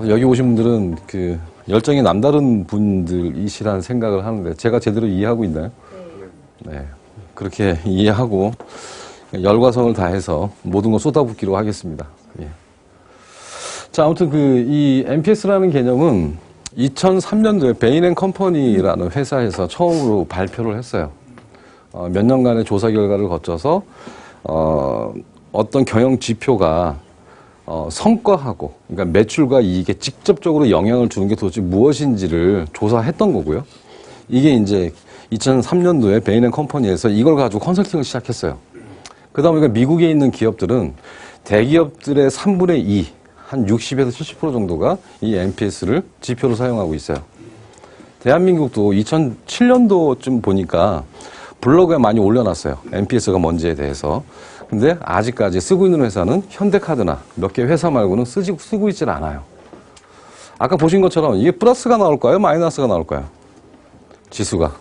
여기 오신 분들은 그 열정이 남다른 분들이시라는 생각을 하는데 제가 제대로 이해하고 있나요? 네. 그렇게 이해하고 열과성을 다해서 모든 걸 쏟아붓기로 하겠습니다. 예. 자, 아무튼 이 MPS라는 개념은 2003년도에 베인&컴퍼니라는 회사에서 처음으로 발표를 했어요. 몇 년간의 조사 결과를 거쳐서 어떤 경영 지표가 성과하고, 그러니까 매출과 이익에 직접적으로 영향을 주는 게 도대체 무엇인지를 조사했던 거고요. 이게 이제 2003년도에 베인&컴퍼니에서 이걸 가지고 컨설팅을 시작했어요. 그러다 보니까 미국에 있는 기업들은 대기업들의 3분의 2, 한 60에서 70% 정도가 이 NPS를 지표로 사용하고 있어요. 대한민국도 2007년도쯤 보니까 블로그에 많이 올려놨어요. NPS가 뭔지에 대해서. 근데 아직까지 쓰고 있는 회사는 현대카드나 몇 개 회사 말고는 쓰고 있질 않아요. 아까 보신 것처럼 이게 플러스가 나올까요? 마이너스가 나올까요? 지수가.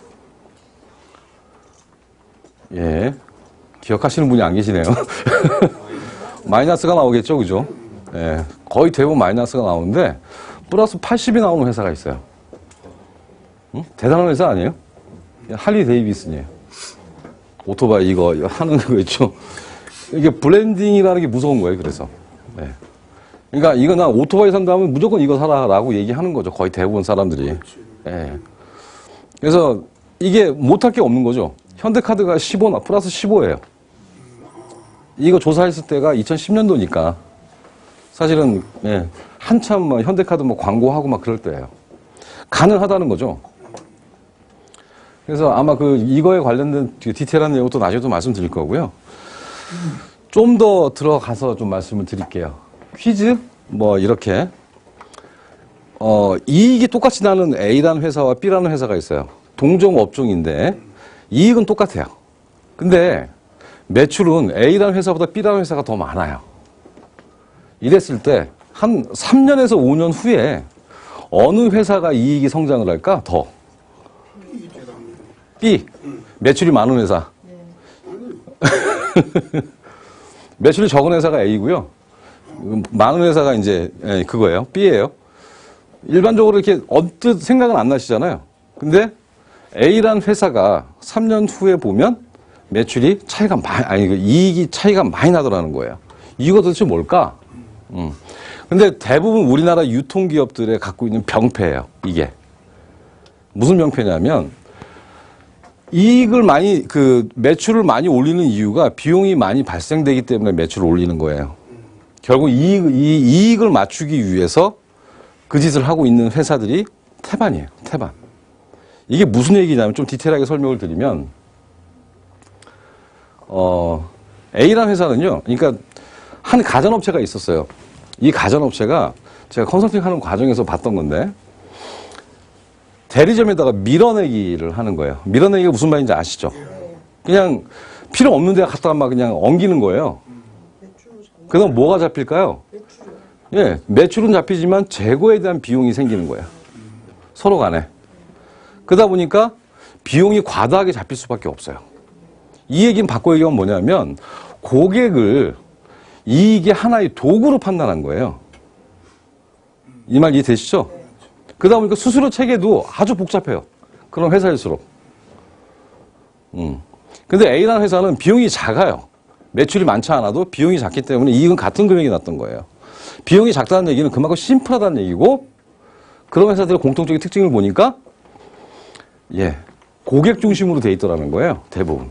예. 기억하시는 분이 안 계시네요. 마이너스가 나오겠죠, 그죠? 예. 거의 대부분 마이너스가 나오는데 플러스 80이 나오는 회사가 있어요. 응? 대단한 회사 아니에요? 할리 데이비슨이에요. 오토바이 이거 하는 거 있죠? 이게 브랜딩이라는 게 무서운 거예요, 그래서. 네. 그러니까 이거 나 오토바이 산다면 무조건 이거 사라라고 얘기하는 거죠, 거의 대부분 사람들이. 예. 그래서 이게 못할 게 없는 거죠. 현대카드가 15, 플러스 15예요. 이거 조사했을 때가 2010년도니까. 사실은, 예, 한참 뭐 현대카드 뭐 광고하고 막 그럴 때예요. 가능하다는 거죠. 그래서 아마 이거에 관련된 디테일한 내용도 나중에 또 말씀드릴 거고요. 좀 더 들어가서 좀 말씀을 드릴게요. 퀴즈? 뭐, 이렇게. 이익이 똑같이 나는 A라는 회사와 B라는 회사가 있어요. 동종 업종인데, 이익은 똑같아요. 근데, 매출은 A라는 회사보다 B라는 회사가 더 많아요. 이랬을 때, 한 3년에서 5년 후에, 어느 회사가 이익이 성장을 할까? 더. B. 매출이 많은 회사. 매출이 적은 회사가 A고요. 많은 회사가 이제 그거예요. B예요. 일반적으로 이렇게 언뜻 생각은 안 나시잖아요. 근데 A라는 회사가 3년 후에 보면 매출이 차이가 이익이 차이가 많이 나더라는 거예요. 이거 도대체 뭘까? 근데 대부분 우리나라 유통기업들에 갖고 있는 병폐예요. 이게. 무슨 병폐냐면 이익을 많이, 매출을 많이 올리는 이유가 비용이 많이 발생되기 때문에 매출을 올리는 거예요. 결국 이익을 맞추기 위해서 그 짓을 하고 있는 회사들이 태반이에요. 태반. 이게 무슨 얘기냐면 좀 디테일하게 설명을 드리면, A라는 회사는요, 그러니까 한 가전업체가 있었어요. 이 가전업체가 제가 컨설팅 하는 과정에서 봤던 건데, 대리점에다가 밀어내기를 하는 거예요. 밀어내기가 무슨 말인지 아시죠? 그냥 필요 없는 데 갖다가 막 그냥 엉기는 거예요. 그럼 뭐가 잡힐까요? 예, 매출은 잡히지만 재고에 대한 비용이 생기는 거예요. 서로 간에. 그러다 보니까 비용이 과다하게 잡힐 수밖에 없어요. 이 얘기는 바꿔 얘기하면 뭐냐면 고객을 이익의 하나의 도구로 판단한 거예요. 이 말 이해되시죠? 그러다 보니까 수수료 체계도 아주 복잡해요. 그런 회사일수록. 근데 A라는 회사는 비용이 작아요. 매출이 많지 않아도 비용이 작기 때문에 이익은 같은 금액이 났던 거예요. 비용이 작다는 얘기는 그만큼 심플하다는 얘기고, 그런 회사들의 공통적인 특징을 보니까, 예, 고객 중심으로 돼 있더라는 거예요. 대부분.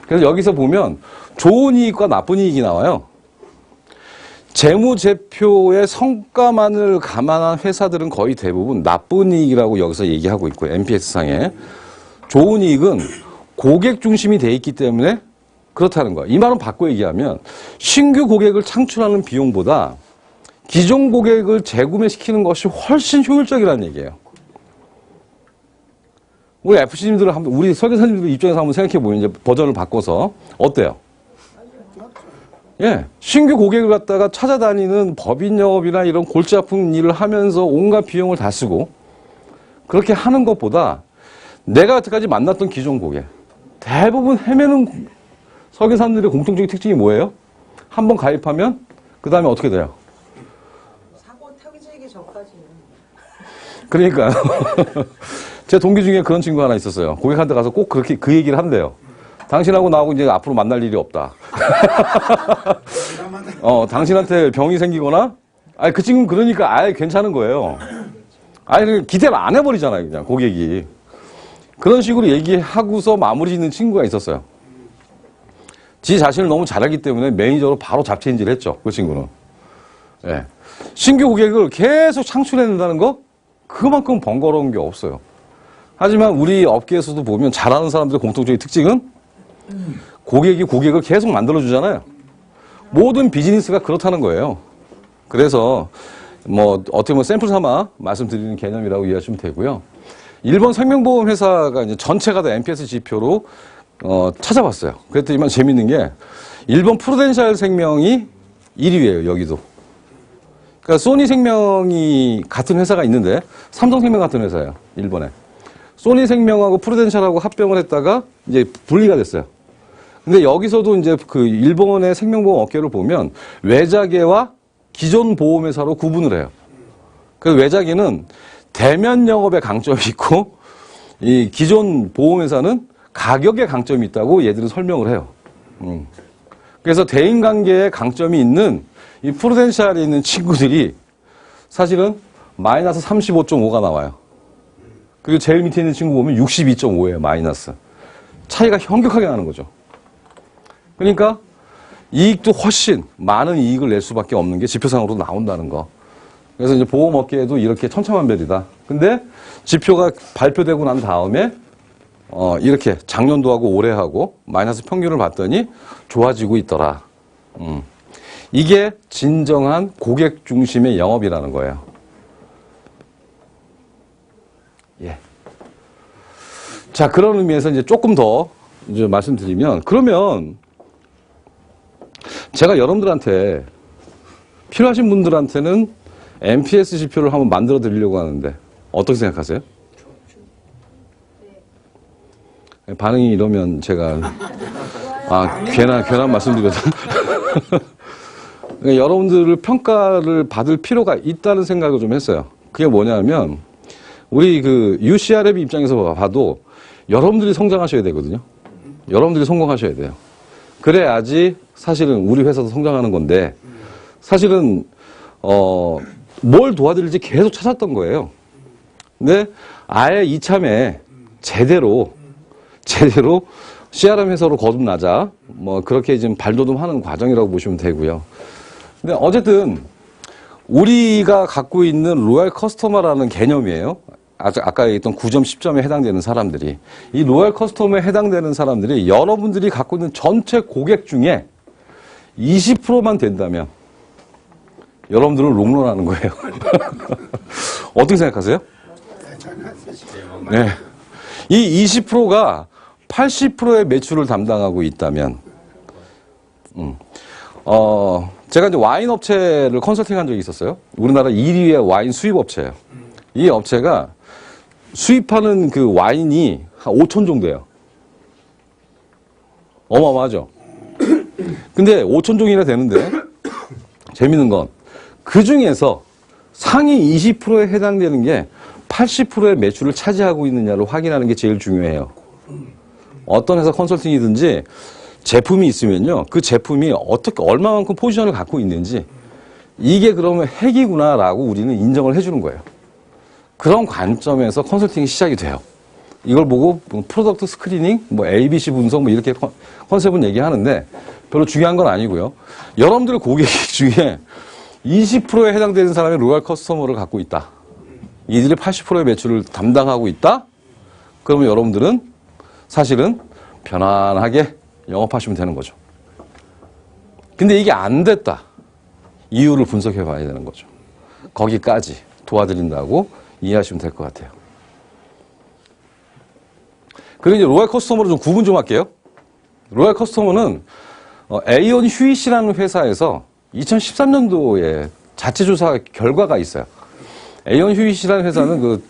그래서 여기서 보면 좋은 이익과 나쁜 이익이 나와요. 재무제표의 성과만을 감안한 회사들은 거의 대부분 나쁜 이익이라고 여기서 얘기하고 있고요. NPS상에. 좋은 이익은 고객 중심이 돼 있기 때문에 그렇다는 거예요. 이 말은 바꿔 얘기하면 신규 고객을 창출하는 비용보다 기존 고객을 재구매시키는 것이 훨씬 효율적이라는 얘기예요. 우리 FC님들 우리 설계사님들 입장에서 한번 생각해 보면 이제 버전을 바꿔서 어때요? 예, 신규 고객을 갖다가 찾아다니는 법인 영업이나 이런 골치 아픈 일을 하면서 온갖 비용을 다 쓰고 그렇게 하는 것보다 내가 여태까지 만났던 기존 고객 대부분 헤매는 설계사님들의 공통적인 특징이 뭐예요? 한번 가입하면 그 다음에 어떻게 돼요? 사고 타기 전에 그러니까 제 동기 중에 그런 친구 하나 있었어요. 고객한테 가서 꼭 그렇게 그 얘기를 한대요. 당신하고 나하고 이제 앞으로 만날 일이 없다. 당신한테 병이 생기거나, 아니, 그 친구는 그러니까 아예 괜찮은 거예요. 아예 기대를 안 해버리잖아요, 그냥 고객이. 그런 식으로 얘기하고서 마무리 짓는 친구가 있었어요. 지 자신을 너무 잘하기 때문에 매니저로 바로 잡체인지를 했죠, 그 친구는. 예. 신규 고객을 계속 창출해낸다는 거? 그만큼 번거로운 게 없어요. 하지만 우리 업계에서도 보면 잘하는 사람들의 공통적인 특징은 고객이 고객을 계속 만들어주잖아요. 모든 비즈니스가 그렇다는 거예요. 그래서 뭐 어떻게 보면 샘플 삼아 말씀드리는 개념이라고 이해하시면 되고요. 일본 생명보험 회사가 이제 전체가 다 NPS 지표로 찾아봤어요. 그랬더니만 재밌는 게 일본 프루덴셜 생명이 1위예요. 여기도. 그러니까 소니 생명이 같은 회사가 있는데 삼성생명 같은 회사예요. 일본에. 소니 생명하고 프루덴셜하고 합병을 했다가 이제 분리가 됐어요. 근데 여기서도 이제 그 일본의 생명보험 업계를 보면 외자계와 기존 보험회사로 구분을 해요. 그래서 외자계는 대면 영업에 강점이 있고 이 기존 보험회사는 가격에 강점이 있다고 얘들은 설명을 해요. 그래서 대인관계에 강점이 있는 이 프루덴셜에 있는 친구들이 사실은 마이너스 35.5가 나와요. 그리고 제일 밑에 있는 친구 보면 62.5예요, 마이너스. 차이가 현격하게 나는 거죠. 그러니까 이익도 훨씬 많은 이익을 낼 수밖에 없는 게 지표상으로 나온다는 거. 그래서 이제 보험업계에도 이렇게 천차만별이다. 근데 지표가 발표되고 난 다음에 이렇게 작년도 하고 올해 하고 마이너스 평균을 봤더니 좋아지고 있더라. 이게 진정한 고객 중심의 영업이라는 거예요. 예. 자, 그런 의미에서 이제 조금 더 이제 말씀드리면, 그러면 제가 여러분들한테 필요하신 분들한테는 NPS 지표를 한번 만들어 드리려고 하는데 어떻게 생각하세요? 반응이 이러면 제가 괜한 말씀드려도 그러니까 여러분들을 평가를 받을 필요가 있다는 생각을 좀 했어요. 그게 뭐냐면 우리 그 UCRF 입장에서 봐도 여러분들이 성장하셔야 되거든요. 여러분들이 성공하셔야 돼요. 그래야지 사실은 우리 회사도 성장하는 건데 사실은 뭘 도와드릴지 계속 찾았던 거예요. 근데 아예 이참에 제대로 CRM 회사로 거듭나자 뭐 그렇게 지금 발돋움하는 과정이라고 보시면 되고요. 근데 어쨌든 우리가 갖고 있는 로얄 커스터머라는 개념이에요. 아까 얘기했던 9점, 10점에 해당되는 사람들이 이 로얄 커스터머에 해당되는 사람들이 여러분들이 갖고 있는 전체 고객 중에 20%만 된다면 여러분들은 롱런하는 거예요. 어떻게 생각하세요? 네. 이 20%가 80%의 매출을 담당하고 있다면 제가 이제 와인 업체를 컨설팅한 적이 있었어요. 우리나라 1위의 와인 수입 업체예요. 이 업체가 수입하는 그 와인이 한 5천 정도예요. 어마어마하죠. 근데 5천 종이나 되는데 재밌는 건 그 중에서 상위 20%에 해당되는 게 80%의 매출을 차지하고 있느냐를 확인하는 게 제일 중요해요. 어떤 회사 컨설팅이든지 제품이 있으면요, 그 제품이 어떻게 얼마만큼 포지션을 갖고 있는지 이게 그러면 핵이구나라고 우리는 인정을 해주는 거예요. 그런 관점에서 컨설팅이 시작이 돼요. 이걸 보고 프로덕트 스크리닝, 뭐 ABC 분석, 뭐 이렇게 컨셉은 얘기하는데 별로 중요한 건 아니고요. 여러분들 고객 중에 20%에 해당되는 사람이 로얄 커스터머를 갖고 있다. 이들이 80%의 매출을 담당하고 있다? 그러면 여러분들은 사실은 편안하게 영업하시면 되는 거죠. 근데 이게 안 됐다. 이유를 분석해 봐야 되는 거죠. 거기까지 도와드린다고 이해하시면 될 것 같아요. 그리고 이제 로얄 커스터머를 좀 구분 좀 할게요. 로얄 커스터머는 에이온 휴이시라는 회사에서 2013년도에 자체조사 결과가 있어요. 에이온 휴이시라는 회사는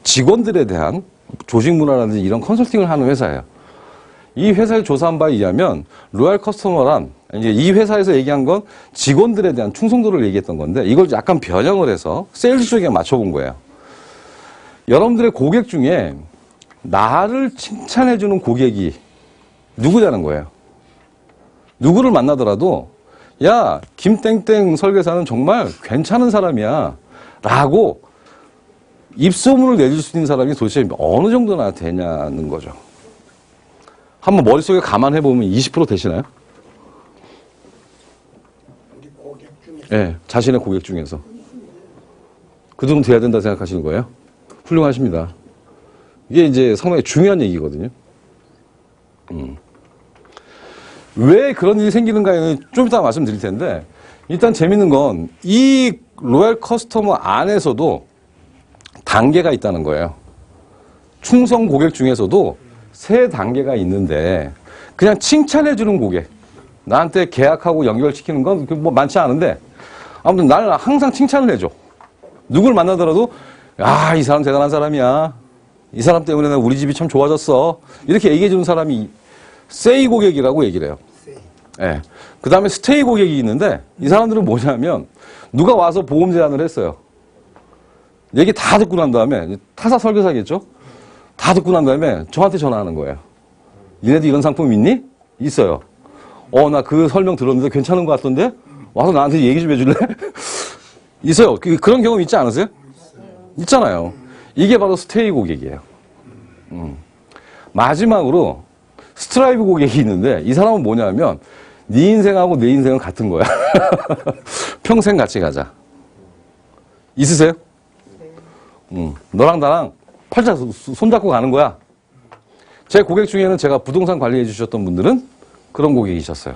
직원들에 대한 조직 문화라든지 이런 컨설팅을 하는 회사예요. 이 회사의 조사한 바에 의하면 로얄 커스터머란 이제 이 회사에서 얘기한 건 직원들에 대한 충성도를 얘기했던 건데 이걸 약간 변형을 해서 세일즈 쪽에 맞춰본 거예요. 여러분들의 고객 중에 나를 칭찬해주는 고객이 누구냐는 거예요. 누구를 만나더라도 야, 김땡땡 설계사는 정말 괜찮은 사람이야 라고 입소문을 내줄 수 있는 사람이 도대체 어느 정도나 되냐는 거죠. 한번 머릿속에 감안해보면 20% 되시나요? 네, 자신의 고객 중에서. 그 정도 돼야 된다 생각하시는 거예요? 훌륭하십니다. 이게 이제 상당히 중요한 얘기거든요. 왜 그런 일이 생기는가에는 좀 이따 말씀드릴 텐데, 일단 재밌는 건 이 로얄 커스터머 안에서도 단계가 있다는 거예요. 충성 고객 중에서도 3단계가 있는데, 그냥 칭찬해주는 고객, 나한테 계약하고 연결시키는 건 뭐 많지 않은데, 아무튼 나를 항상 칭찬을 해줘. 누굴 만나더라도, 야, 이 사람 대단한 사람이야. 이 사람 때문에 우리 집이 참 좋아졌어. 이렇게 얘기해주는 사람이 세이 고객이라고 얘기를 해요. 네. 그 다음에 스테이 고객이 있는데, 이 사람들은 뭐냐면, 누가 와서 보험 제안을 했어요. 얘기 다 듣고 난 다음에, 타사 설계사겠죠? 다 듣고 난 다음에 저한테 전화하는 거예요. 니네도 이런 상품 있니? 있어요. 나 그 설명 들었는데 괜찮은 것 같던데? 와서 나한테 얘기 좀 해줄래? 있어요. 그런 경험 있지 않으세요? 있잖아요. 이게 바로 스테이 고객이에요. 마지막으로 스트라이브 고객이 있는데 이 사람은 뭐냐면 네 인생하고 내 인생은 같은 거야. 평생 같이 가자. 있으세요? 너랑 나랑 팔자 손잡고 가는 거야. 제 고객 중에는 제가 부동산 관리해 주셨던 분들은 그런 고객이셨어요.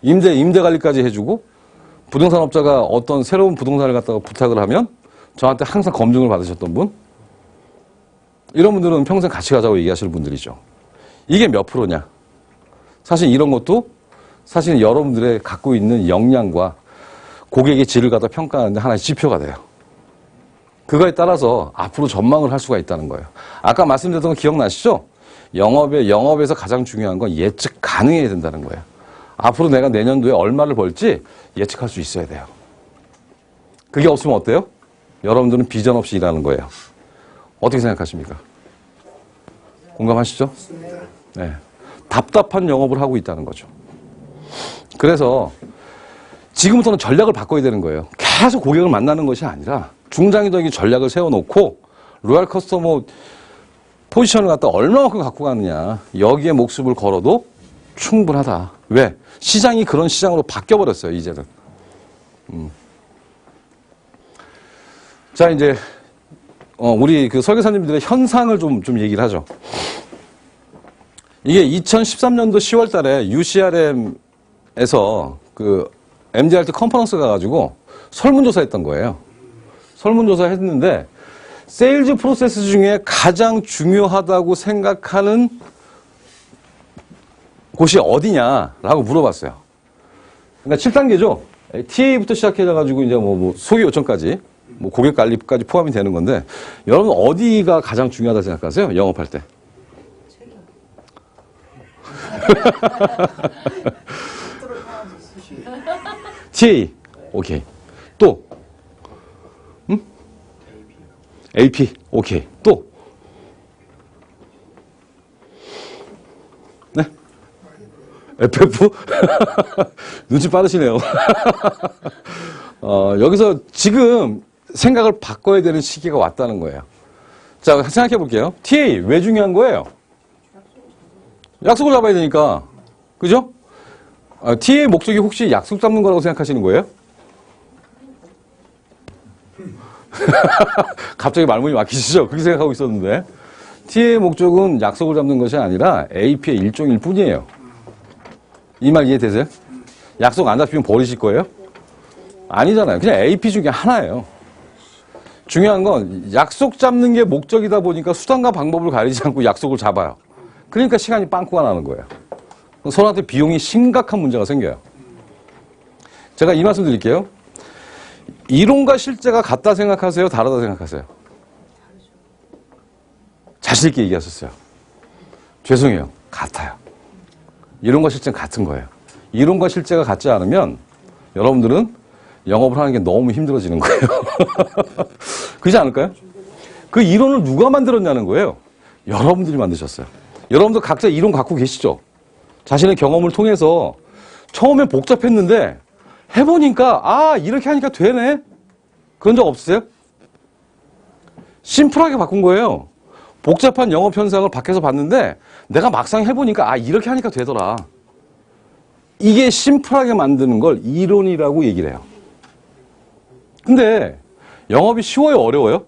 임대 관리까지 해주고 부동산 업자가 어떤 새로운 부동산을 갖다가 부탁을 하면 저한테 항상 검증을 받으셨던 분. 이런 분들은 평생 같이 가자고 얘기하시는 분들이죠. 이게 몇 프로냐? 사실 이런 것도 사실 여러분들의 갖고 있는 역량과 고객의 질을 갖다 평가하는데 하나의 지표가 돼요. 그거에 따라서 앞으로 전망을 할 수가 있다는 거예요. 아까 말씀드렸던 거 기억나시죠? 영업에서 가장 중요한 건 예측 가능해야 된다는 거예요. 앞으로 내가 내년도에 얼마를 벌지 예측할 수 있어야 돼요. 그게 없으면 어때요? 여러분들은 비전 없이 일하는 거예요. 어떻게 생각하십니까? 공감하시죠? 네. 답답한 영업을 하고 있다는 거죠. 그래서 지금부터는 전략을 바꿔야 되는 거예요. 계속 고객을 만나는 것이 아니라 중장기적인 전략을 세워놓고 로얄 커스터머 포지션을 갖다 얼마만큼 갖고 가느냐. 여기에 목숨을 걸어도 충분하다. 왜? 시장이 그런 시장으로 바뀌어버렸어요, 이제는. 자, 이제, 우리 그 설계사님들의 현상을 좀 얘기를 하죠. 이게 2013년도 10월 달에 UCRM에서 그 MDRT 컨퍼런스 가가지고 설문조사 했던 거예요. 설문조사 했는데, 세일즈 프로세스 중에 가장 중요하다고 생각하는 곳이 어디냐라고 물어봤어요. 그러니까 7단계죠. TA부터 시작해가지고 이제 뭐 소개 요청까지, 뭐 고객 관리까지 포함이 되는 건데, 여러분 어디가 가장 중요하다고 생각하세요? 영업할 때. TA. 오케이. 또. AP. 오케이. 또. 네? FF? 눈치 빠르시네요. 여기서 지금 생각을 바꿔야 되는 시기가 왔다는 거예요. 자, 생각해 볼게요. TA, 왜 중요한 거예요? 약속을 잡아야 되니까. 그죠? TA의 목적이 혹시 약속 잡는 거라고 생각하시는 거예요? 갑자기 말문이 막히시죠? 그렇게 생각하고 있었는데. TA의 목적은 약속을 잡는 것이 아니라 AP의 일종일 뿐이에요. 이 말 이해되세요? 약속 안 잡히면 버리실 거예요? 아니잖아요. 그냥 AP 중에 하나예요. 중요한 건 약속 잡는 게 목적이다 보니까 수단과 방법을 가리지 않고 약속을 잡아요. 그러니까 시간이 빵꾸가 나는 거예요. 서로한테 비용이 심각한 문제가 생겨요. 제가 이 말씀 드릴게요. 이론과 실제가 같다 생각하세요? 다르다 생각하세요? 자신 있게 얘기하셨어요. 죄송해요. 같아요. 이론과 실제는 같은 거예요. 이론과 실제가 같지 않으면 여러분들은 영업을 하는 게 너무 힘들어지는 거예요. 그렇지 않을까요? 그 이론을 누가 만들었냐는 거예요. 여러분들이 만드셨어요. 여러분들 각자 이론 갖고 계시죠? 자신의 경험을 통해서 처음엔 복잡했는데 해보니까 아 이렇게 하니까 되네. 그런 적 없으세요? 심플하게 바꾼 거예요. 복잡한 영업 현상을 밖에서 봤는데 내가 막상 해보니까 아 이렇게 하니까 되더라. 이게 심플하게 만드는 걸 이론이라고 얘기를 해요. 근데 영업이 쉬워요? 어려워요?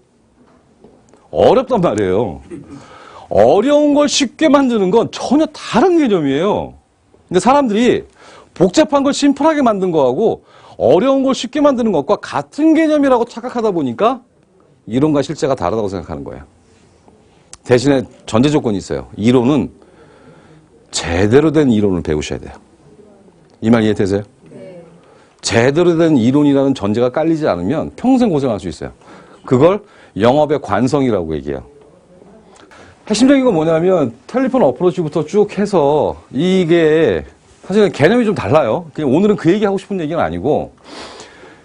어렵단 말이에요. 어려운 걸 쉽게 만드는 건 전혀 다른 개념이에요. 근데 사람들이 복잡한 걸 심플하게 만든 거하고 어려운 걸 쉽게 만드는 것과 같은 개념이라고 착각하다 보니까 이론과 실제가 다르다고 생각하는 거예요. 대신에 전제 조건이 있어요. 이론은 제대로 된 이론을 배우셔야 돼요. 이 말 이해되세요? 네. 제대로 된 이론이라는 전제가 깔리지 않으면 평생 고생할 수 있어요. 그걸 영업의 관성이라고 얘기해요. 핵심적인 건 뭐냐면 텔레폰 어프로치부터 쭉 해서 이게 사실은 개념이 좀 달라요. 그냥 오늘은 그 얘기하고 싶은 얘기는 아니고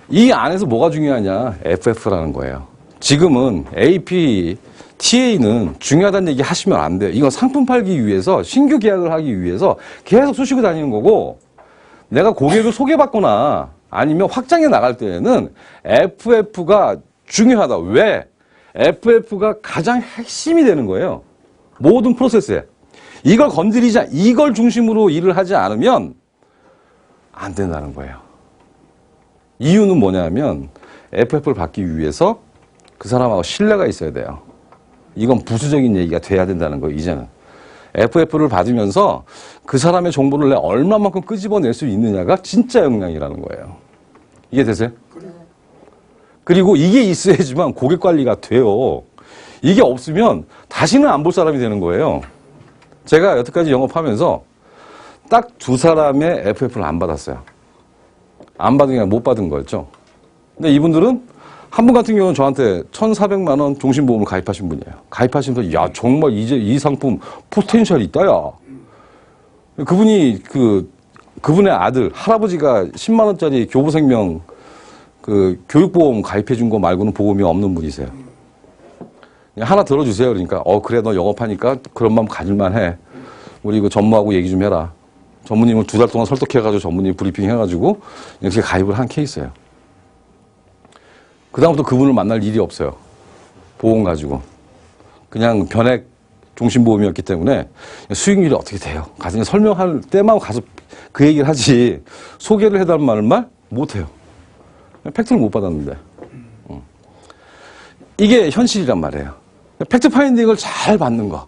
이 안에서 뭐가 중요하냐? FF라는 거예요. 지금은 AP, TA는 중요하다는 얘기 하시면 안 돼요. 이건 상품 팔기 위해서 신규 계약을 하기 위해서 계속 쑤시고 다니는 거고 내가 고객을 소개받거나 아니면 확장해 나갈 때에는 FF가 중요하다. 왜? FF가 가장 핵심이 되는 거예요. 모든 프로세스에. 이걸 건드리자, 이걸 중심으로 일을 하지 않으면 안 된다는 거예요. 이유는 뭐냐면 FF를 받기 위해서 그 사람하고 신뢰가 있어야 돼요. 이건 부수적인 얘기가 돼야 된다는 거예요, 이제는. FF를 받으면서 그 사람의 정보를 내가 얼마만큼 끄집어낼 수 있느냐가 진짜 역량이라는 거예요. 이해되세요? 그리고 이게 있어야지만 고객 관리가 돼요. 이게 없으면 다시는 안 볼 사람이 되는 거예요. 제가 여태까지 영업하면서 딱 2사람의 FF를 안 받았어요. 안 받은 게 아니라 못 받은 거였죠. 근데 이분들은 한 분 같은 경우는 저한테 1,400만 원 종신보험을 가입하신 분이에요. 가입하시면서 야 정말 이제 이 상품 포텐셜이 있다 야. 그분이 그분의 아들 할아버지가 10만 원짜리 교보생명 그 교육보험 가입해 준 거 말고는 보험이 없는 분이세요. 하나 들어주세요. 그러니까 그래 너 영업하니까 그런 마음 가질만 해. 우리 그 전무하고 얘기 좀 해라. 전무님을 2달 동안 설득해가지고 전무님 브리핑 해가지고 이렇게 가입을 한 케이스예요. 그다음부터 그분을 만날 일이 없어요. 보험 가지고. 그냥 변액 종신보험이었기 때문에 수익률이 어떻게 돼요. 가서 설명할 때만 가서 그 얘기를 하지 소개를 해달라는 말을 못해요. 팩트를 못 받았는데. 이게 현실이란 말이에요. 팩트 파인딩을 잘 받는 거.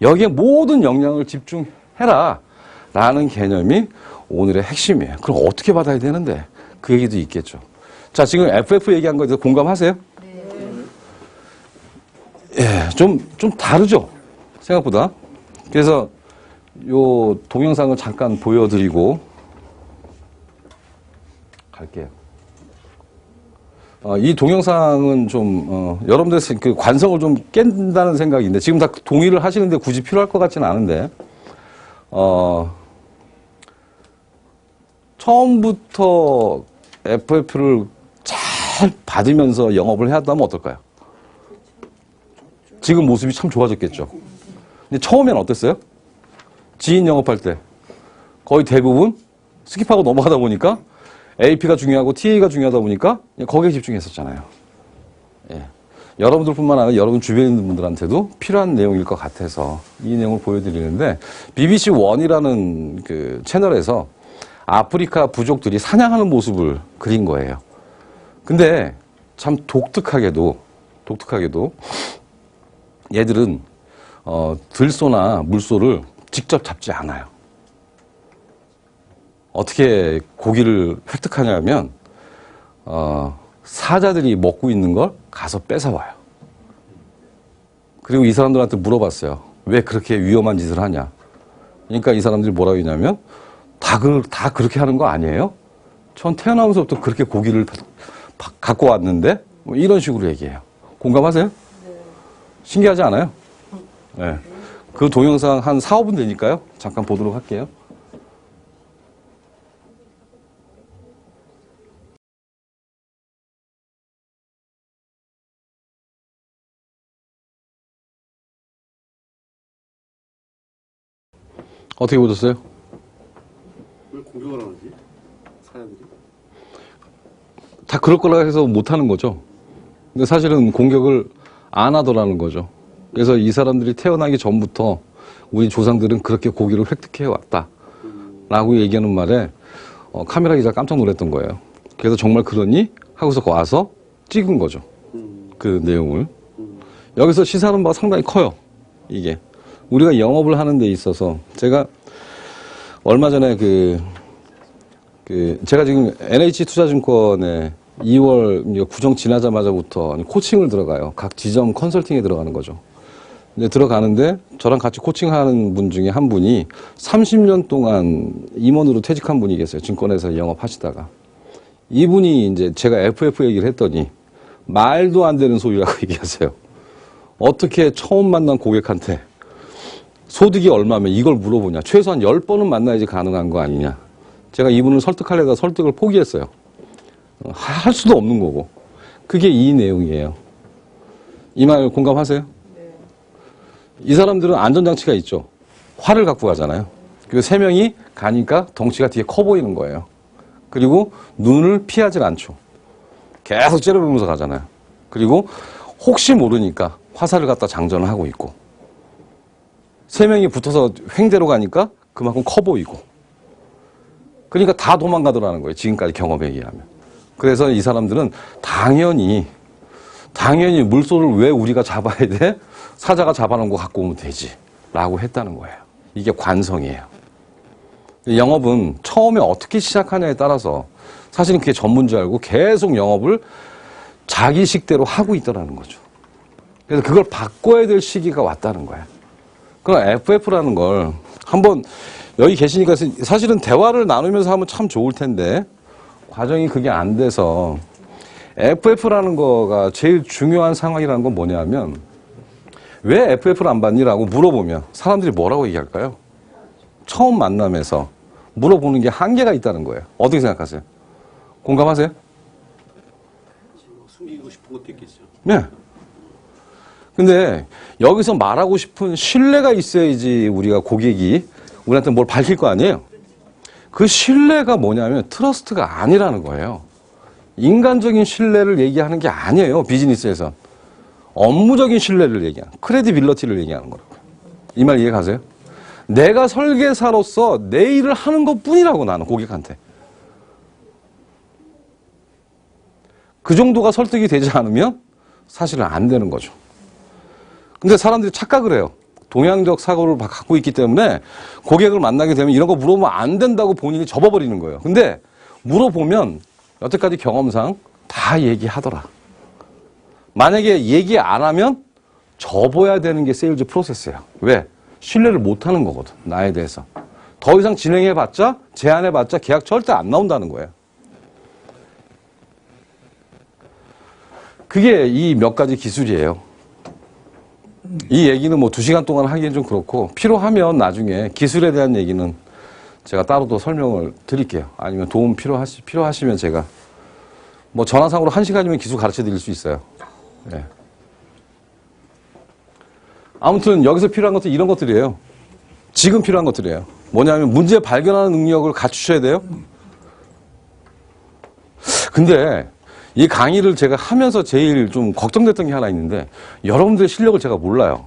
여기에 모든 역량을 집중해라. 라는 개념이 오늘의 핵심이에요. 그럼 어떻게 받아야 되는데? 그 얘기도 있겠죠. 자, 지금 FF 얘기한 거에 대해서 공감하세요? 네. 예, 좀 다르죠? 생각보다. 그래서 요 동영상을 잠깐 보여드리고 갈게요. 이 동영상은 좀, 여러분들 그 관성을 좀 깬다는 생각인데, 지금 다 동의를 하시는데 굳이 필요할 것 같지는 않은데, 처음부터 FF를 잘 받으면서 영업을 해야 한다면 어떨까요? 지금 모습이 참 좋아졌겠죠. 근데 처음엔 어땠어요? 지인 영업할 때 거의 대부분 스킵하고 넘어가다 보니까 AP가 중요하고 TA가 중요하다 보니까 거기에 집중했었잖아요. 예. 여러분들뿐만 아니라 여러분 주변에 있는 분들한테도 필요한 내용일 것 같아서 이 내용을 보여드리는데 BBC 원이라는 그 채널에서 아프리카 부족들이 사냥하는 모습을 그린 거예요. 근데 참 독특하게도 얘들은 들소나 물소를 직접 잡지 않아요. 어떻게 고기를 획득하냐면 사자들이 먹고 있는 걸 가서 뺏어와요. 그리고 이 사람들한테 물어봤어요. 왜 그렇게 위험한 짓을 하냐. 그러니까 이 사람들이 뭐라고 했냐면 다 그렇게 하는 거 아니에요? 전 태어나면서부터 그렇게 고기를 갖고 왔는데 뭐 이런 식으로 얘기해요. 공감하세요? 네. 신기하지 않아요? 네. 그 동영상 한 4, 5분 되니까요. 잠깐 보도록 할게요. 어떻게 보셨어요? 왜 공격을 안 하지? 사람들이? 다 그럴 거라 해서 못하는 거죠. 근데 사실은 공격을 안 하더라는 거죠. 그래서 이 사람들이 태어나기 전부터 우리 조상들은 그렇게 고기를 획득해 왔다. 라고 얘기하는 말에 카메라 기자 깜짝 놀랐던 거예요. 그래서 정말 그러니? 하고서 와서 찍은 거죠. 그 내용을. 여기서 시사하는 바가 상당히 커요. 이게. 우리가 영업을 하는 데 있어서 제가 얼마 전에 제가 지금 NH투자증권에 2월 구정 지나자마자부터 코칭을 들어가요. 각 지점 컨설팅에 들어가는 거죠. 근데 들어가는데 저랑 같이 코칭하는 분 중에 한 분이 30년 동안 임원으로 퇴직한 분이 계세요. 증권회사 영업하시다가. 이분이 이제 제가 FF 얘기를 했더니 말도 안 되는 소리라고 얘기하세요. 어떻게 처음 만난 고객한테 소득이 얼마면 이걸 물어보냐. 최소한 10번은 만나야지 가능한 거 아니냐. 제가 이분을 설득하려다 설득을 포기했어요. 할 수도 없는 거고. 그게 이 내용이에요. 이 말 공감하세요? 네. 이 사람들은 안전장치가 있죠. 활을 갖고 가잖아요. 그리고 3명이 가니까 덩치가 뒤에 커 보이는 거예요. 그리고 눈을 피하질 않죠. 계속 째려보면서 가잖아요. 그리고 혹시 모르니까 화살을 갖다 장전을 하고 있고. 3명이 붙어서 횡대로 가니까 그만큼 커 보이고. 그러니까 다 도망가더라는 거예요. 지금까지 경험에 의하면. 그래서 이 사람들은 당연히 물소를 왜 우리가 잡아야 돼? 사자가 잡아놓은 거 갖고 오면 되지. 라고 했다는 거예요. 이게 관성이에요. 영업은 처음에 어떻게 시작하냐에 따라서 사실은 그게 전문 줄 알고 계속 영업을 자기 식대로 하고 있더라는 거죠. 그래서 그걸 바꿔야 될 시기가 왔다는 거예요. 그럼 FF라는 걸 한번 여기 계시니까 사실은 대화를 나누면서 하면 참 좋을 텐데 과정이 그게 안 돼서 FF라는 거가 제일 중요한 상황이라는 건 뭐냐면 왜 FF를 안 받니라고 물어보면 사람들이 뭐라고 얘기할까요? 처음 만남에서 물어보는 게 한계가 있다는 거예요. 어떻게 생각하세요? 공감하세요? 숨기고 싶은 것도 있겠죠. 네. 근데 여기서 말하고 싶은 신뢰가 있어야지 우리가 고객이 우리한테 뭘 밝힐 거 아니에요? 그 신뢰가 뭐냐면 트러스트가 아니라는 거예요. 인간적인 신뢰를 얘기하는 게 아니에요. 비즈니스에서. 업무적인 신뢰를 얘기하는, 크레디빌리티를 얘기하는 거라고요. 이 말 이해 가세요? 내가 설계사로서 내 일을 하는 것 뿐이라고 나는 고객한테. 그 정도가 설득이 되지 않으면 사실은 안 되는 거죠. 근데 사람들이 착각을 해요. 동양적 사고를 갖고 있기 때문에 고객을 만나게 되면 이런 거 물어보면 안 된다고 본인이 접어버리는 거예요. 근데 물어보면 여태까지 경험상 다 얘기하더라. 만약에 얘기 안 하면 접어야 되는 게 세일즈 프로세스예요. 왜? 신뢰를 못 하는 거거든. 나에 대해서. 더 이상 진행해봤자, 제안해봤자 계약 절대 안 나온다는 거예요. 그게 이 몇 가지 기술이에요. 이 얘기는 뭐 2시간 동안 하기엔 좀 그렇고 필요하면 나중에 기술에 대한 얘기는 제가 따로 또 설명을 드릴게요. 아니면 도움 필요하시면 제가 뭐 전화상으로 1시간이면 기술 가르쳐 드릴 수 있어요. 네. 아무튼 여기서 필요한 것도 이런 것들이에요. 지금 필요한 것들이에요. 뭐냐면 문제 발견하는 능력을 갖추셔야 돼요. 근데 이 강의를 제가 하면서 제일 좀 걱정됐던 게 하나 있는데 여러분들의 실력을 제가 몰라요.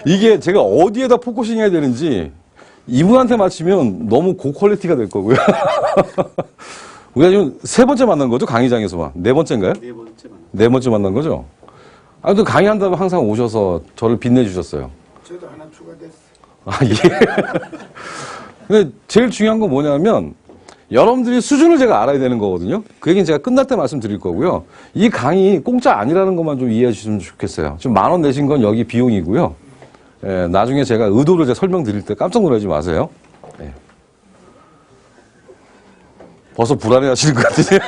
이게 제가 어디에다 포커싱 해야 되는지 이분한테 맞추면 너무 고퀄리티가 될 거고요. 우리가 지금 3번째 만난 거죠? 강의장에서만. 4번째인가요? 4번째 만난. 4번째 만난 거죠? 아무튼 강의한다면 항상 오셔서 저를 빛내주셨어요. 저도 하나 추가됐어요. 아, 예. 근데 제일 중요한 건 뭐냐면 여러분들이 수준을 제가 알아야 되는 거거든요. 그 얘기는 제가 끝날 때 말씀드릴 거고요. 이 강의 공짜 아니라는 것만 좀 이해해 주시면 좋겠어요. 지금 10,000원 내신 건 여기 비용이고요. 예, 나중에 제가 의도를 제가 설명드릴 때 깜짝 놀라지 마세요. 예. 벌써 불안해 하시는 것 같으세요.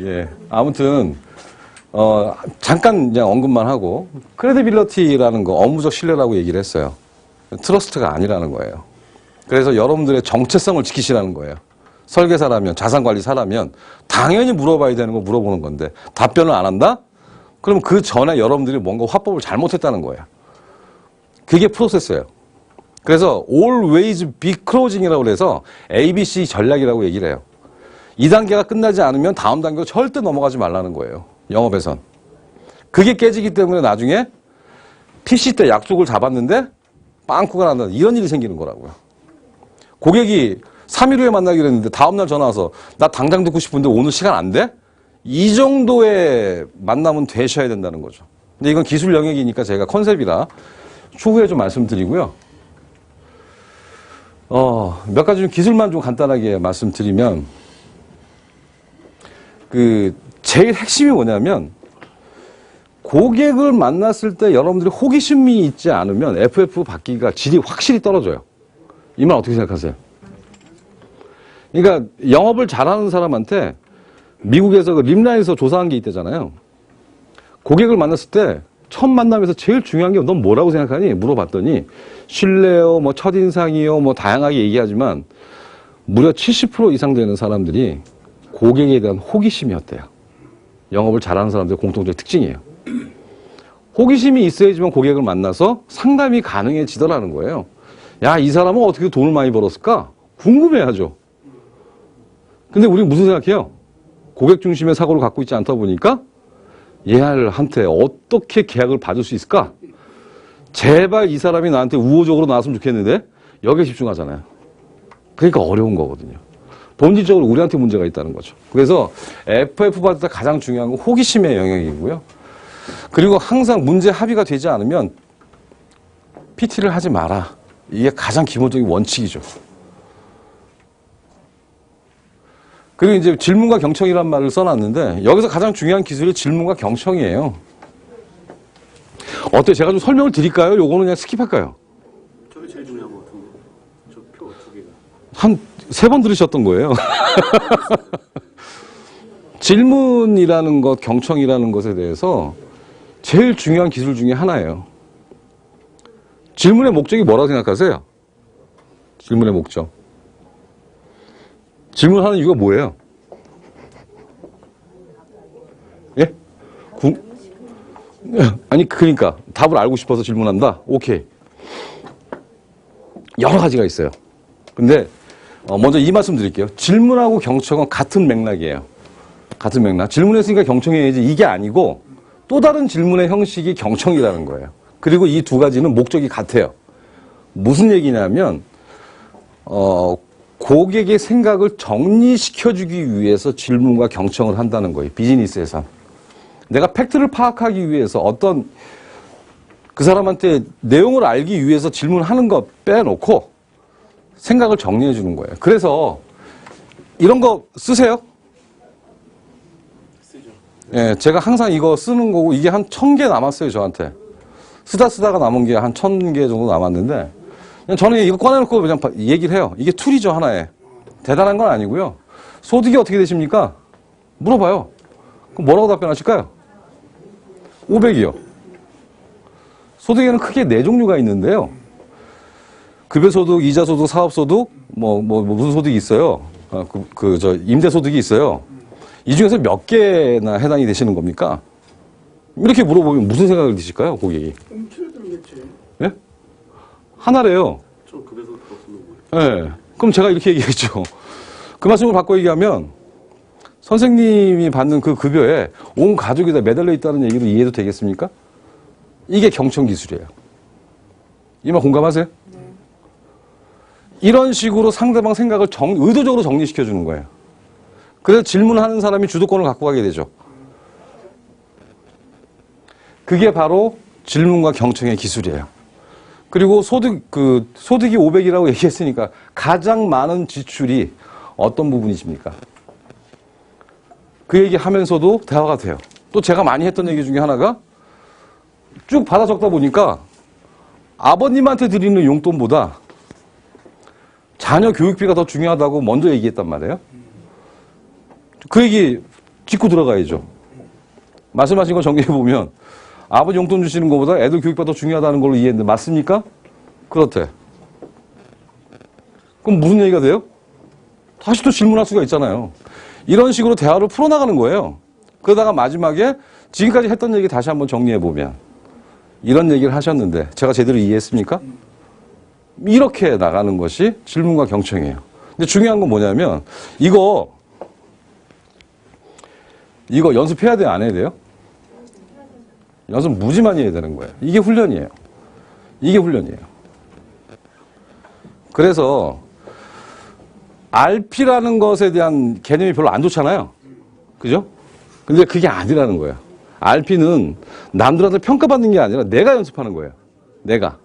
예. 아무튼, 잠깐 그냥 언급만 하고, 크레디빌리티라는 거 업무적 신뢰라고 얘기를 했어요. 트러스트가 아니라는 거예요. 그래서 여러분들의 정체성을 지키시라는 거예요. 설계사라면, 자산관리사라면 당연히 물어봐야 되는 거 물어보는 건데 답변을 안 한다? 그럼 그 전에 여러분들이 뭔가 화법을 잘못했다는 거예요. 그게 프로세스예요. 그래서 always be closing이라고 해서 ABC 전략이라고 얘기를 해요. 이 단계가 끝나지 않으면 다음 단계로 절대 넘어가지 말라는 거예요. 영업에선. 그게 깨지기 때문에 나중에 PC 때 약속을 잡았는데 빵꾸가 난다. 이런 일이 생기는 거라고요. 고객이 3일 후에 만나기로 했는데 다음날 전화 와서 나 당장 듣고 싶은데 오늘 시간 안 돼? 이 정도의 만남은 되셔야 된다는 거죠. 근데 이건 기술 영역이니까 제가 컨셉이라 추후에 좀 말씀드리고요. 몇 가지 좀 기술만 좀 간단하게 말씀드리면, 제일 핵심이 뭐냐면, 고객을 만났을 때 여러분들이 호기심이 있지 않으면 FF 받기가 질이 확실히 떨어져요. 이 말 어떻게 생각하세요? 그러니까 영업을 잘하는 사람한테 미국에서 그 림라인에서 조사한 게 있대잖아요. 고객을 만났을 때 첫 만남에서 제일 중요한 게 넌 뭐라고 생각하니? 물어봤더니 신뢰요, 뭐 첫인상이요, 뭐 다양하게 얘기하지만 무려 70% 이상 되는 사람들이 고객에 대한 호기심이었대요. 영업을 잘하는 사람들의 공통적 특징이에요. 호기심이 있어야지만 고객을 만나서 상담이 가능해지더라는 거예요. 야, 이 사람은 어떻게 돈을 많이 벌었을까? 궁금해하죠. 근데 우리 무슨 생각해요? 고객 중심의 사고를 갖고 있지 않다 보니까 얘한테 어떻게 계약을 받을 수 있을까? 제발 이 사람이 나한테 우호적으로 나왔으면 좋겠는데 여기에 집중하잖아요. 그러니까 어려운 거거든요. 본질적으로 우리한테 문제가 있다는 거죠. 그래서 FF 받을 때 가장 중요한 건 호기심의 영역이고요. 그리고 항상 문제 합의가 되지 않으면 PT를 하지 마라. 이게 가장 기본적인 원칙이죠. 그리고 이제 질문과 경청이란 말을 써놨는데 여기서 가장 중요한 기술이 질문과 경청이에요. 어때요? 제가 좀 설명을 드릴까요? 요거는 그냥 스킵할까요? 저게 제일 중요한 것 같은데. 저 표 두 개가. 한 3번 들으셨던 거예요. 질문이라는 것, 경청이라는 것에 대해서 제일 중요한 기술 중에 하나예요. 질문의 목적이 뭐라고 생각하세요? 질문의 목적. 질문하는 이유가 뭐예요? 예? 아니, 그러니까 답을 알고 싶어서 질문한다? 오케이. 여러 가지가 있어요. 근데 먼저 이 말씀 드릴게요. 질문하고 경청은 같은 맥락이에요. 같은 맥락. 질문했으니까 경청해야지 이게 아니고 또 다른 질문의 형식이 경청이라는 거예요. 그리고 이 두 가지는 목적이 같아요. 무슨 얘기냐면 고객의 생각을 정리시켜주기 위해서 질문과 경청을 한다는 거예요. 비즈니스에서. 내가 팩트를 파악하기 위해서 어떤 그 사람한테 내용을 알기 위해서 질문하는 거 빼놓고 생각을 정리해 주는 거예요. 그래서 이런 거 쓰세요? 쓰죠. 예, 제가 항상 이거 쓰는 거고 이게 한 1000개 남았어요, 저한테. 쓰다가 남은 게 한 1000개 정도 남았는데 그냥 저는 이거 꺼내놓고 그냥 얘기를 해요. 이게 툴이죠, 하나에. 대단한 건 아니고요. 소득이 어떻게 되십니까? 물어봐요. 그럼 뭐라고 답변하실까요? 500이요. 소득에는 크게 4종류가 있는데요. 급여소득, 이자소득, 사업소득, 무슨 소득이 있어요. 임대소득이 있어요. 이 중에서 몇 개나 해당이 되시는 겁니까? 이렇게 물어보면 무슨 생각을 드실까요, 고객이? 줄어들겠지. 예? 하나래요. 저 급여서 없으면 뭐예요? 예. 그럼 제가 이렇게 얘기했죠. 그 말씀을 바꿔 얘기하면 선생님이 받는 그 급여에 온 가족이 다 매달려 있다는 얘기로 이해도 되겠습니까? 이게 경청 기술이에요. 이 말 공감하세요? 네. 이런 식으로 상대방 생각을 의도적으로 정리시켜 주는 거예요. 그래서 질문하는 사람이 주도권을 갖고 가게 되죠. 그게 바로 질문과 경청의 기술이에요. 그리고 소득이 500이라고 얘기했으니까 가장 많은 지출이 어떤 부분이십니까? 그 얘기 하면서도 대화가 돼요. 또 제가 많이 했던 얘기 중에 하나가 쭉 받아 적다 보니까 아버님한테 드리는 용돈보다 자녀 교육비가 더 중요하다고 먼저 얘기했단 말이에요. 그 얘기 짚고 들어가야죠. 말씀하신 거 정리해보면 아버지 용돈 주시는 것보다 애들 교육비가 더 중요하다는 걸로 이해했는데 맞습니까? 그렇대. 그럼 무슨 얘기가 돼요? 다시 또 질문할 수가 있잖아요. 이런 식으로 대화를 풀어나가는 거예요. 그러다가 마지막에 지금까지 했던 얘기 다시 한번 정리해보면 이런 얘기를 하셨는데 제가 제대로 이해했습니까? 이렇게 나가는 것이 질문과 경청이에요. 근데 중요한 건 뭐냐면 이거 연습해야 돼요? 안 해야 돼요? 연습 무지 많이 해야 되는 거예요. 이게 훈련이에요. 이게 훈련이에요. 그래서 RP라는 것에 대한 개념이 별로 안 좋잖아요. 그죠? 근데 그게 아니라는 거예요. RP는 남들한테 평가받는 게 아니라 내가 연습하는 거예요. 내가.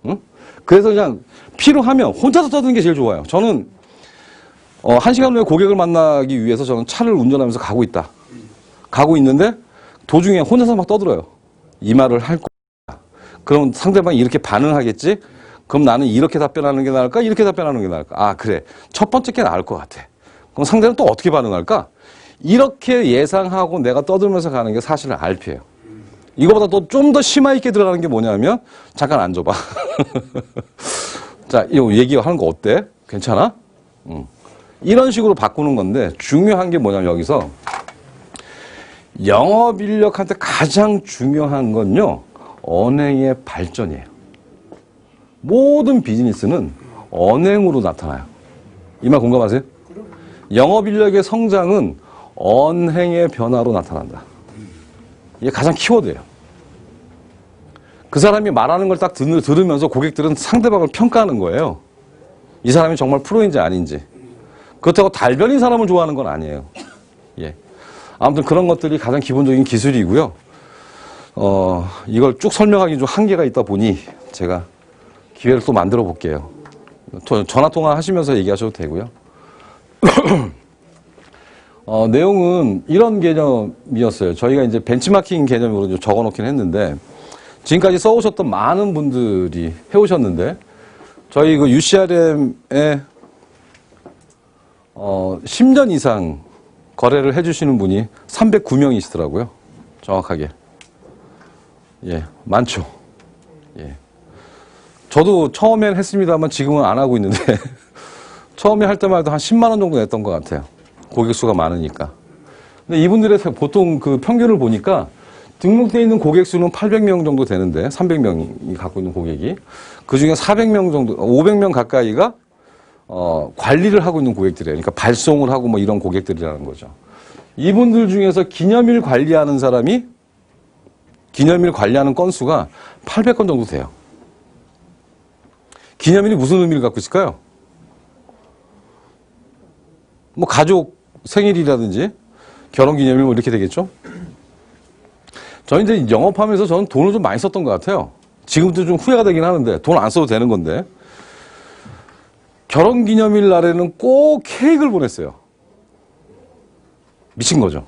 응? 그래서 그냥 필요하면 혼자서 떠드는 게 제일 좋아요. 저는 1시간 후에 고객을 만나기 위해서 저는 차를 운전하면서 가고 있다. 가고 있는데 도중에 혼자서 막 떠들어요. 이 말을 할 거야. 그럼 상대방이 이렇게 반응하겠지? 그럼 나는 이렇게 답변하는 게 나을까? 이렇게 답변하는 게 나을까? 아, 그래. 첫 번째 게 나을 것 같아. 그럼 상대는 또 어떻게 반응할까? 이렇게 예상하고 내가 떠들면서 가는 게 사실은 RP예요. 이거보다 또 좀 더 심화 있게 들어가는 게 뭐냐면 잠깐 앉아봐. 자, 이 얘기하는 거 어때? 괜찮아? 이런 식으로 바꾸는 건데 중요한 게 뭐냐면 여기서 영업 인력한테 가장 중요한 건요. 언행의 발전이에요. 모든 비즈니스는 언행으로 나타나요. 이 말 공감하세요? 영업 인력의 성장은 언행의 변화로 나타난다. 이게 가장 키워드예요. 그 사람이 말하는 걸 딱 들으면서 고객들은 상대방을 평가하는 거예요. 이 사람이 정말 프로인지 아닌지. 그렇다고 달변인 사람을 좋아하는 건 아니에요. 예. 아무튼 그런 것들이 가장 기본적인 기술이고요. 이걸 쭉 설명하기 좀 한계가 있다 보니 제가 기회를 또 만들어 볼게요. 전화통화 하시면서 얘기하셔도 되고요. 내용은 이런 개념이었어요. 저희가 이제 벤치마킹 개념으로 좀 적어 놓긴 했는데, 지금까지 써오셨던 많은 분들이 해오셨는데, 저희 그 UCRM에 10년 이상 거래를 해주시는 분이 309명이시더라고요. 정확하게. 예, 많죠. 예. 저도 처음엔 했습니다만 지금은 안 하고 있는데, 처음에 할 때만 해도 한 10만 원 정도 냈던 것 같아요. 고객 수가 많으니까. 근데 이분들의 보통 그 평균을 보니까 등록되어 있는 고객 수는 800명 정도 되는데, 300명이 갖고 있는 고객이. 그 중에 400명 정도, 500명 가까이가, 관리를 하고 있는 고객들이에요. 그러니까 발송을 하고 뭐 이런 고객들이라는 거죠. 이분들 중에서 기념일 관리하는 사람이, 기념일 관리하는 건수가 800건 정도 돼요. 기념일이 무슨 의미를 갖고 있을까요? 뭐 가족 생일이라든지 결혼기념일 뭐 이렇게 되겠죠. 저는 이제 영업하면서 저는 돈을 좀 많이 썼던 것 같아요. 지금도 좀 후회가 되긴 하는데 돈 안 써도 되는 건데, 결혼기념일 날에는 꼭 케이크를 보냈어요. 미친 거죠.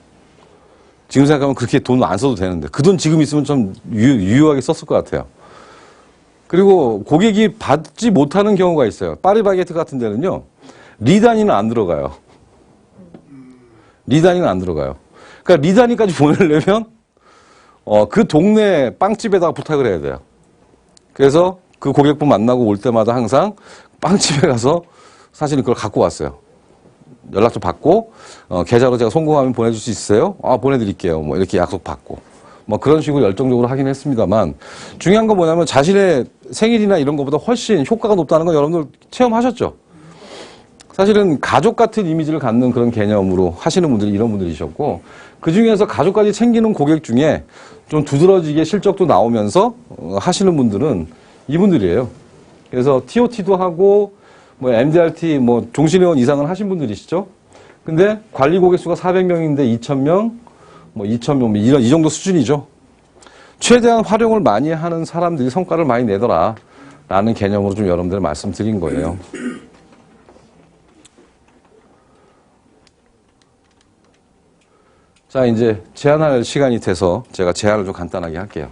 지금 생각하면 그렇게 돈 안 써도 되는데 그 돈 지금 있으면 좀 유효하게 썼을 것 같아요. 그리고 고객이 받지 못하는 경우가 있어요. 파리바게트 같은 데는요, 리단위는 안 들어가요. 리단위는 안 들어가요. 그러니까 리단위까지 보내려면 그 동네 빵집에다가 부탁을 해야 돼요. 그래서 그 고객분 만나고 올 때마다 항상 빵집에 가서 사실은 그걸 갖고 왔어요. 연락처 받고 계좌로 제가 송금하면 보내줄 수 있어요? 아, 보내드릴게요. 뭐 이렇게 약속 받고 뭐 그런 식으로 열정적으로 하긴 했습니다만, 중요한 건 뭐냐면 자신의 생일이나 이런 것보다 훨씬 효과가 높다는 건 여러분들 체험하셨죠? 사실은 가족 같은 이미지를 갖는 그런 개념으로 하시는 분들이 이런 분들이셨고, 그 중에서 가족까지 챙기는 고객 중에 좀 두드러지게 실적도 나오면서 하시는 분들은 이분들이에요. 그래서 TOT도 하고 뭐 MDRT 뭐 종신회원 이상을 하신 분들이시죠. 근데 관리 고객 수가 400명인데 2,000명, 뭐 2,000명 이 정도 수준이죠. 최대한 활용을 많이 하는 사람들이 성과를 많이 내더라라는 개념으로 좀 여러분들 말씀드린 거예요. 자, 이제 제안할 시간이 돼서 제가 제안을 좀 간단하게 할게요.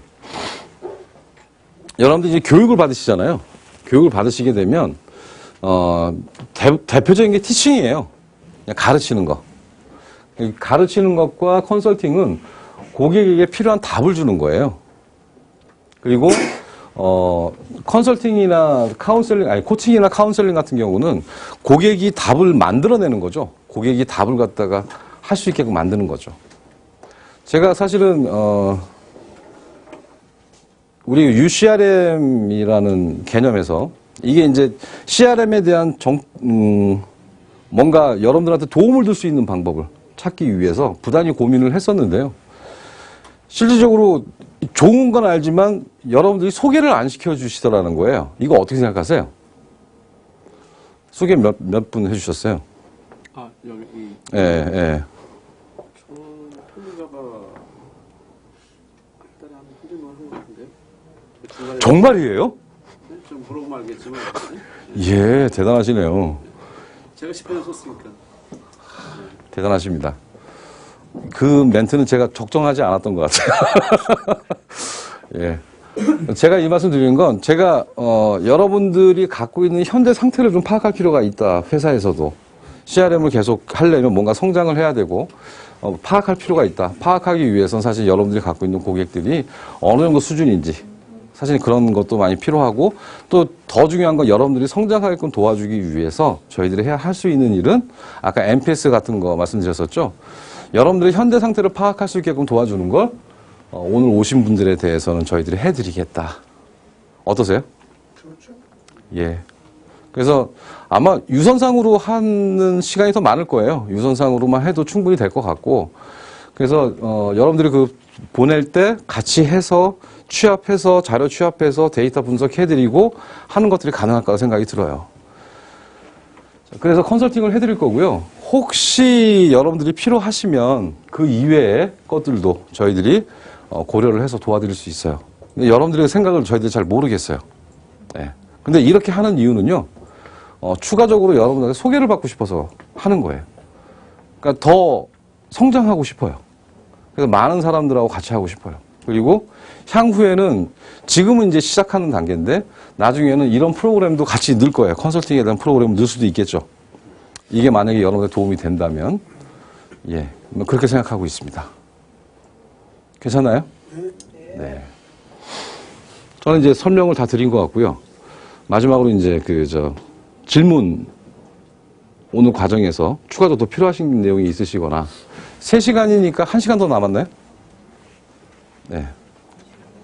여러분들 이제 교육을 받으시잖아요. 교육을 받으시게 되면 대표적인 게 티칭이에요. 그냥 가르치는 거. 가르치는 것과 컨설팅은 고객에게 필요한 답을 주는 거예요. 그리고 컨설팅이나 카운셀링, 아니 코칭이나 카운셀링 같은 경우는 고객이 답을 만들어내는 거죠. 고객이 답을 갖다가 할 수 있게끔 만드는 거죠. 제가 사실은 우리 UCRM이라는 개념에서 이게 이제 CRM에 대한 뭔가 여러분들한테 도움을 줄 수 있는 방법을 찾기 위해서 부단히 고민을 했었는데요. 실질적으로 좋은 건 알지만 여러분들이 소개를 안 시켜주시더라는 거예요. 이거 어떻게 생각하세요? 소개 몇 분 해주셨어요? 아, 여기 이 예, 예. 저 편의자가 한 달에 한 100만 원한 것 같은데요? 중간에 정말이에요? 좀 물어보면 알겠지만 예, 대단하시네요. 제가 10회를 썼으니까 대단하십니다. 그 멘트는 제가 적정하지 않았던 것 같아요. 예. 제가 이 말씀 드리는 건 제가 여러분들이 갖고 있는 현재 상태를 좀 파악할 필요가 있다. 회사에서도 CRM을 계속 하려면 뭔가 성장을 해야 되고 파악할 필요가 있다. 파악하기 위해서는 사실 여러분들이 갖고 있는 고객들이 어느 정도 수준인지 사실 그런 것도 많이 필요하고 또 더 중요한 건 여러분들이 성장하게끔 도와주기 위해서 저희들이 해야 할 수 있는 일은 아까 NPS 같은 거 말씀드렸었죠. 여러분들의 현재 상태를 파악할 수 있게끔 도와주는 걸 오늘 오신 분들에 대해서는 저희들이 해드리겠다. 어떠세요? 그렇죠. 예. 그래서 아마 유선상으로 하는 시간이 더 많을 거예요. 유선상으로만 해도 충분히 될 것 같고. 그래서 여러분들이 그 보낼 때 같이 해서 취합해서 자료 취합해서 데이터 분석해드리고 하는 것들이 가능할 거라 생각이 들어요. 그래서 컨설팅을 해드릴 거고요. 혹시 여러분들이 필요하시면 그 이외의 것들도 저희들이 고려를 해서 도와드릴 수 있어요. 근데 여러분들의 생각을 저희들이 잘 모르겠어요. 네. 근데 이렇게 하는 이유는요. 추가적으로 여러분들에게 소개를 받고 싶어서 하는 거예요. 그러니까 더 성장하고 싶어요. 그래서 많은 사람들하고 같이 하고 싶어요. 그리고 향후에는 지금은 이제 시작하는 단계인데 나중에는 이런 프로그램도 같이 넣을 거예요. 컨설팅에 대한 프로그램을 넣을 수도 있겠죠. 이게 만약에 여러분의 도움이 된다면 예, 그렇게 생각하고 있습니다. 괜찮나요? 네. 저는 이제 설명을 다 드린 것 같고요. 마지막으로 이제 질문 오늘 과정에서 추가로 더 필요하신 내용이 있으시거나 3시간이니까 1시간 더 남았나요? 네.